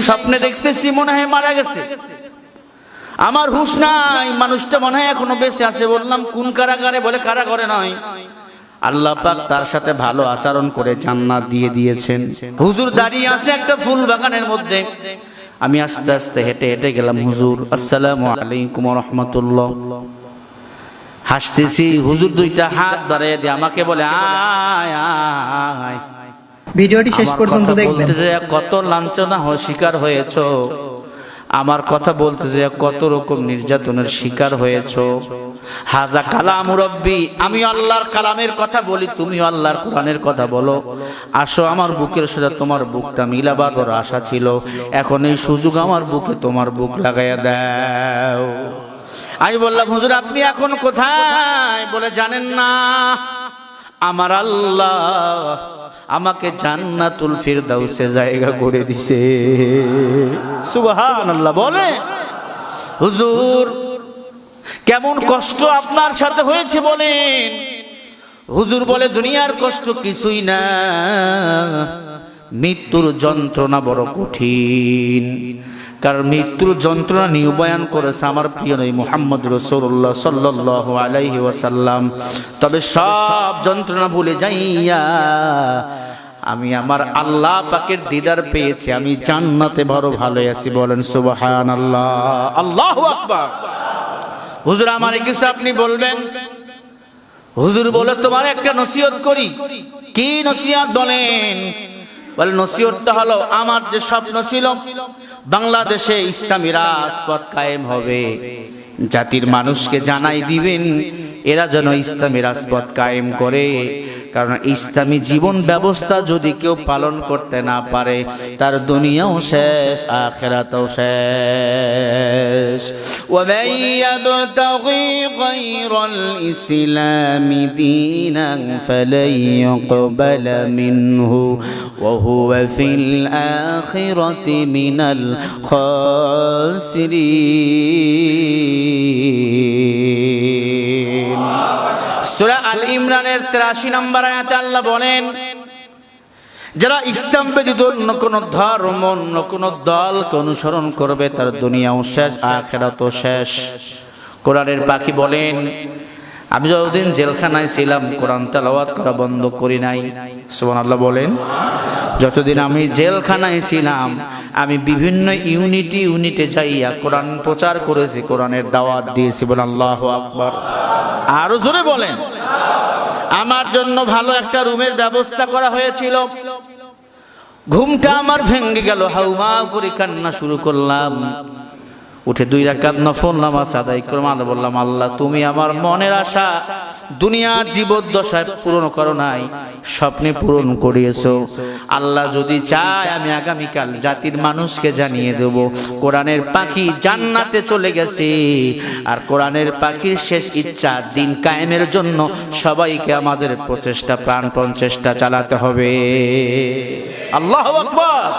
স্বপ্নে দেখতেছি মনে হয় মারা গেছে, আমার হুঁশ নাই, মানুষটা মনে হয় এখনো বেঁচে আছে। বললাম কোন কারাগারে? বলে কারাগারে নয়, আল্লাহ পাক তার সাথে ভালো আচরণ করে জান্নাত দিয়ে দিয়েছেন। হুজুর দাঁড়িয়ে আছে একটা ফুল বাগানের মধ্যে, আমি আস্তে আস্তে হেঁটে হেঁটে গেলাম, হুজুর আসসালামু আলাইকুম ওয়া রাহমাতুল্লাহ। হাসতেছি, হুজুর দুইটা হাত বাড়িয়ে দিয়ে আমাকে বলে আয় আয়। ভিডিওটি শেষ পর্যন্ত দেখবেন। কত লাঞ্ছনা শিকার হয়েছো, আমার কথা বলতে যে কত রকম নির্যাতনের শিকার হয়েছো। হাজা কালাম রব্বি, আমি আল্লাহর কালামের কথা বলি, তুমি আল্লাহর কোরআনের কথা বলো। আসো আমার বুকের সাথে তোমার বুকটা মিলাবার বড় আশা ছিল, এখন এই সুযোগ আমার বুকে তোমার বুক লাগাইয়া দাও। আমি বললাম হুজুর আপনি এখন কোথায়? বলে জানেন না, আমার আল্লাহ আমাকে জান্নাতুল ফিরদাউসে জায়গা করে দিছে। সুবহানাল্লাহ। বলে হুজুর কেমন কষ্ট আপনার সাথে হয়েছে বলেন? হুজুর বলে দুনিয়ার কষ্ট কিছুই না, মৃত্যুর যন্ত্রণা বড় কঠিন। কারণ মৃত্যুর যন্ত্রণা নিয়ে বয়ান করেছে আমার প্রিয় নবী মুহাম্মদ রাসূলুল্লাহ সাল্লাল্লাহু আলাইহি ওয়াসাল্লাম। তবে সব যন্ত্রণা ভুলে যাইয়া আমি আমার আল্লাহ পাকের দিদার পেয়েছি, আমি জান্নাতে বড় ভালো আছি। বলেন সুবহানাল্লাহ, আল্লাহু আকবার। হুজুর আমারে কিছু আপনি বলবেন? হুজুর বলে তোমার একটা নসিহত করি। কি নসিহত বলেন? বলে নসিহতটা হলো আমার যে স্বপ্ন ছিল বাংলাদেশে ইসলামী রাজপথ কায়েম হবে, জাতির মানুষকে জানাই দিবেন এরা যেন ইসলামী রাজপথ কায়েম করে। কারণ ইসলামী জীবন ব্যবস্থা যদি কেউ পালন করতে না পারে তার দুনিয়াও শেষ, আখিরাতও শেষ। ওয়ামান ইয়াবতাগি গায়রাল ইসলামি দীনান ফালান ইউকবালা মিনহু ওয়া হুয়া ফিল আখিরাতি মিনাল খাসিরিন। সূরা আল ইমরানের 83 নম্বর আয়াতে আল্লাহ বলেন, যারা ইসলাম ব্যতীত অন্য কোন ধর্ম অন্য কোন দলকে অনুসরণ করবে তার দুনিয়াও শেষ, আখিরাতও শেষ। কোরআনের পাখি বলেন, আমি যতদিন জেলখানায় ছিলাম কোরআন তেলাওয়াত করা বন্ধ করি নাই। সুবহানাল্লাহ বলেন। যতদিন আমি জেলখানায় ছিলাম আমি বিভিন্ন ইউনিটে যাইয়া কোরআন প্রচার করেছি, কোরআনের দাওয়াত দিয়েছি। বলেন আল্লাহু আকবার। আরো জোরে বলেন। আমার জন্য ভালো একটা রুমের ব্যবস্থা করা হয়েছিল। ঘুমটা আমার ভেঙে গেল, হাউমা করে কান্না শুরু করলাম। উঠে 2 রাকাত নফল নামাজ আদায় করে বললাম, আল্লাহ তুমি আমার মনের আশা দুনিয়ার জীবদ্দশায় পূরণ করো নাই, স্বপ্নে পূরণ করিয়েছো। আল্লাহ যদি চায় আমি আগামীকাল জাতির মানুষকে জানিয়ে দেব কোরআনের পাখি জান্নাতে চলে গেছে। আর কোরআনের পাখির শেষ ইচ্ছা দিন কায়েমের জন্য সবাইকে আমাদের প্রচেষ্টা প্রাণপণ চেষ্টা চালাতে হবে। আল্লাহু আকবার।